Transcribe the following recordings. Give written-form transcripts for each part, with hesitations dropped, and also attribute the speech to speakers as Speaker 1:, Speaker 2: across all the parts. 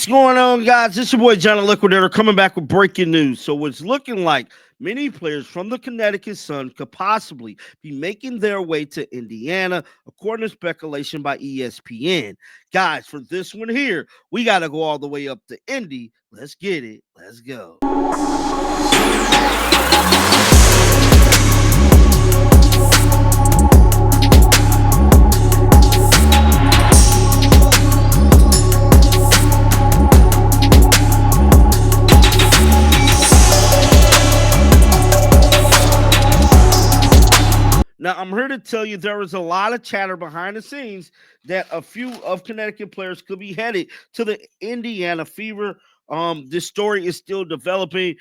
Speaker 1: going on, guys? It's your boy John the Liquidator coming back with breaking news. So it's looking like many players from the Connecticut Sun could possibly be making their way to Indiana, according to speculation by ESPN. Guys, for this one here, we got to go all the way up to Indy. Let's get it. Let's go. Now, I'm here to tell you there is a lot of chatter behind the scenes that a few of Connecticut players could be headed to the Indiana Fever. This story is still developing.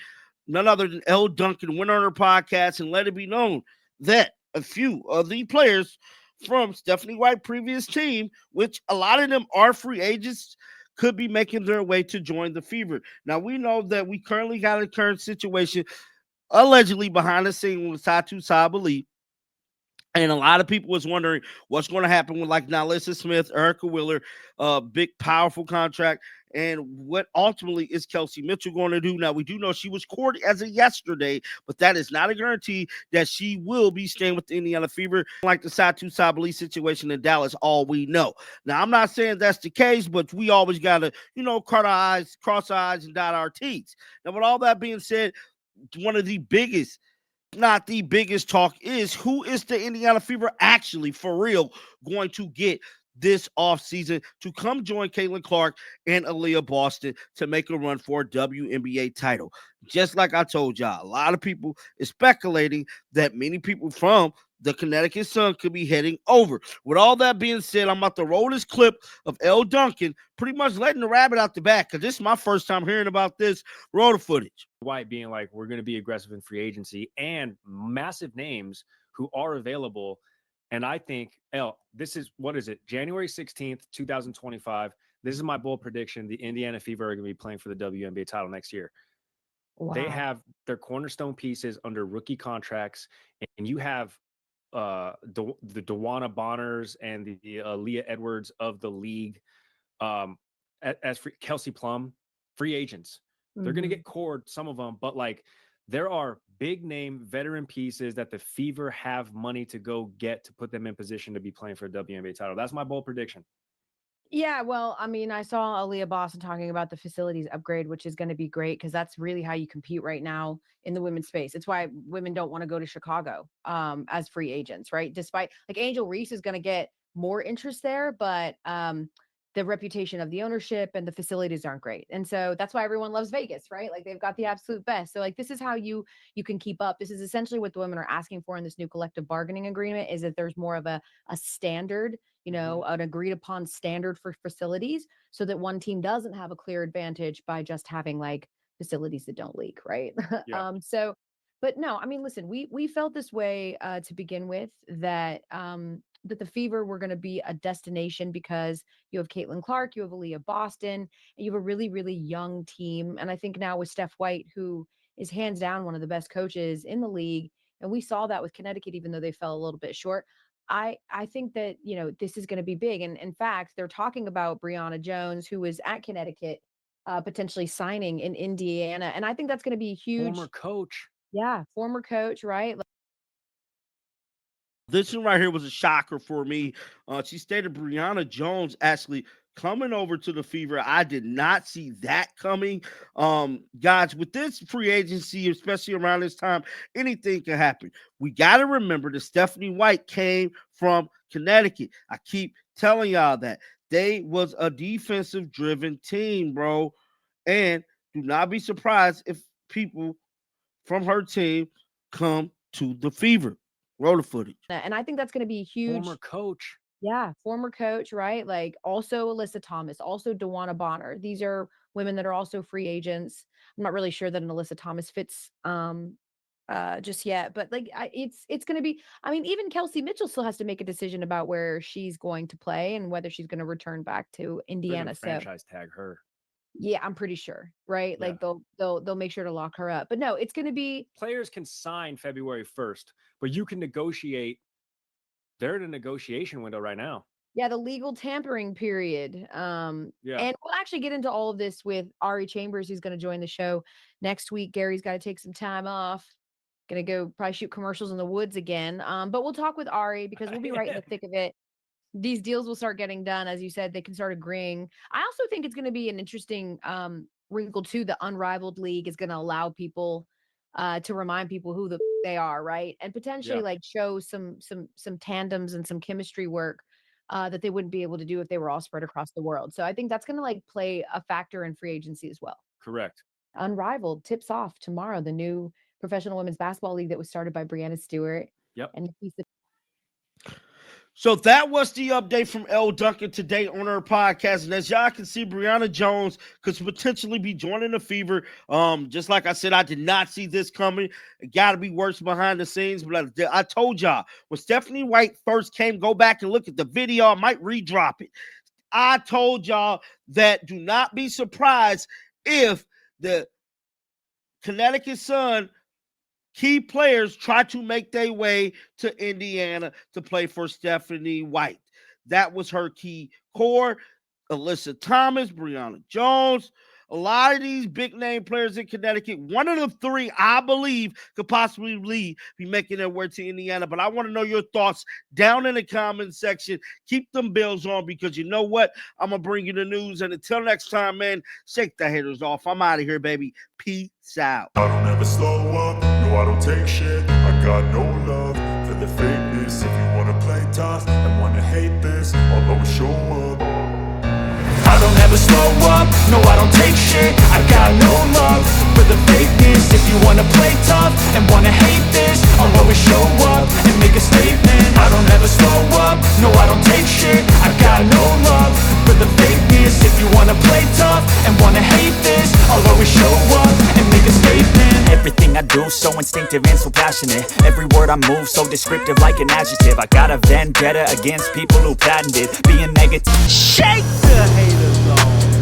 Speaker 1: None other than L. Duncan went on her podcast and let it be known that a few of the players from Stephanie White's previous team, which a lot of them are free agents, could be making their way to join the Fever. Now, we know that we currently got a current situation allegedly behind the scene with Satu Sabali. And a lot of people was wondering what's going to happen with like Nalissa Smith, Erica Wheeler, big, powerful contract, and what ultimately is Kelsey Mitchell going to do. Now, we do know she was courted as of yesterday, but that is not a guarantee that she will be staying with the Indiana Fever. Like the Satu Sabali situation in Dallas, all we know. Now, I'm not saying that's the case, but we always got to, cross our eyes and dot our T's. Now, with all that being said, one of the biggest, not the biggest talk is who is the Indiana Fever actually for real going to get this offseason to come join Caitlin Clark and Aaliyah Boston to make a run for a WNBA title. Just like I told y'all, a lot of people is speculating that many people from the Connecticut Sun could be heading over. With all that being said, I'm about to roll this clip of L. Duncan pretty much letting the rabbit out the back because this is my first time hearing about this. Roll the footage.
Speaker 2: White being like, we're going to be aggressive in free agency and massive names who are available. And I think, this is, what is it? January 16th, 2025. This is my bold prediction. The Indiana Fever are going to be playing for the WNBA title next year. Wow. They have their cornerstone pieces under rookie contracts, and you have the DeWanna Bonners and the Leah Edwards of the league as Kelsey Plum, free agents. They're going to get cored, some of them, but like there are big name veteran pieces that the Fever have money to go get to put them in position to be playing for a WNBA title. That's my bold prediction.
Speaker 3: Yeah, well, I mean, I saw Aaliyah Boston talking about the facilities upgrade, which is going to be great because that's really how you compete right now in the women's space. It's why women don't want to go to Chicago as free agents, right? Despite like Angel Reese is going to get more interest there, but the reputation of the ownership and the facilities aren't great. And so that's why everyone loves Vegas, right? Like they've got the absolute best. So like this is how you can keep up. This is essentially what the women are asking for in this new collective bargaining agreement is that there's more of a standard, an agreed upon standard for facilities so that one team doesn't have a clear advantage by just having like facilities that don't leak, right?
Speaker 2: Yeah.
Speaker 3: But no, I mean, listen, we felt this way to begin with that that the Fever were going to be a destination because you have Caitlin Clark, you have Aaliyah Boston, and you have a really, really young team. And I think now with Steph White, who is hands down one of the best coaches in the league, and we saw that with Connecticut, even though they fell a little bit short. I think that, this is going to be big. And in fact, they're talking about Brionna Jones, who is at Connecticut, potentially signing in Indiana. And I think that's going to be huge.
Speaker 2: Former coach.
Speaker 3: Yeah, former coach, right?
Speaker 1: This one right here was a shocker for me. She stated Brionna Jones actually coming over to the Fever. I did not see that coming. Guys, with this free agency, especially around this time, anything can happen. We got to remember that Stephanie White came from Connecticut. I keep telling y'all that. They was a defensive-driven team, bro. And do not be surprised if people from her team come to the Fever. Roll the footage.
Speaker 3: And I think that's going to be huge.
Speaker 2: Former coach.
Speaker 3: Yeah, former coach, right? Like also Alyssa Thomas, also DeWanna Bonner. These are women that are also free agents. I'm not really sure that an Alyssa Thomas fits just yet, but like it's going to be. I mean, even Kelsey Mitchell still has to make a decision about where she's going to play and whether she's going to return back to Indiana.
Speaker 2: Franchise tag her.
Speaker 3: Yeah, I'm pretty sure, right?
Speaker 2: Yeah.
Speaker 3: Like they'll make sure to lock her up. But no, it's going to be
Speaker 2: players can sign February 1st, but you can negotiate. They're in a negotiation window right now.
Speaker 3: Yeah, the legal tampering period.
Speaker 2: Yeah.
Speaker 3: And we'll actually get into all of this with Ari Chambers, who's going to join the show next week. Gary's got to take some time off. Gonna go probably shoot commercials in the woods again. But we'll talk with Ari because we'll be right in the thick of it. These deals will start getting done, as you said. They can start agreeing. I also think it's going to be an interesting wrinkle too. The unrivaled league is going to allow people to remind people who they are, right? And potentially
Speaker 2: Yeah.
Speaker 3: like show some tandems and some chemistry work that they wouldn't be able to do if they were all spread across the world. So I think that's going to like play a factor in free agency as well.
Speaker 2: Correct.
Speaker 3: Unrivaled tips off tomorrow. The new professional women's basketball league that was started by Brianna Stewart.
Speaker 2: Yep.
Speaker 3: And
Speaker 1: So that was the update from Elle Duncan today on her podcast. And as y'all can see, Brionna Jones could potentially be joining the Fever. Just like I said, I did not see this coming. It got to be worse behind the scenes. But I told y'all, when Stephanie White first came, go back and look at the video. I might redrop it. I told y'all that do not be surprised if the Connecticut Sun key players try to make their way to Indiana to play for Stephanie White. That was her key core. Alyssa Thomas, Brionna Jones, a lot of these big name players in Connecticut. One of the three, I believe, could possibly be making their way to Indiana. But I want to know your thoughts down in the comment section. Keep them bells on because you know what? I'm going to bring you the news. And until next time, man, shake the haters off. I'm out of here, baby. Peace out.
Speaker 4: I don't ever slow up, no I don't take shit. I got no love for the fakeness. If you wanna play tough and wanna hate this, I'll always show up. I don't ever slow up, no I don't take shit. I got no love for the fakeness. If you wanna play tough and wanna hate this, I'll always show up and make a statement. I don't ever slow up, no I don't take shit. I got no love for the fakeness. If you wanna play tough and wanna hate this, I'll always show up and make a statement. Everything I do so instinctive and so passionate. Every word I move so descriptive like an adjective. I got a vendetta against people who patented being negative. Shake the haters off.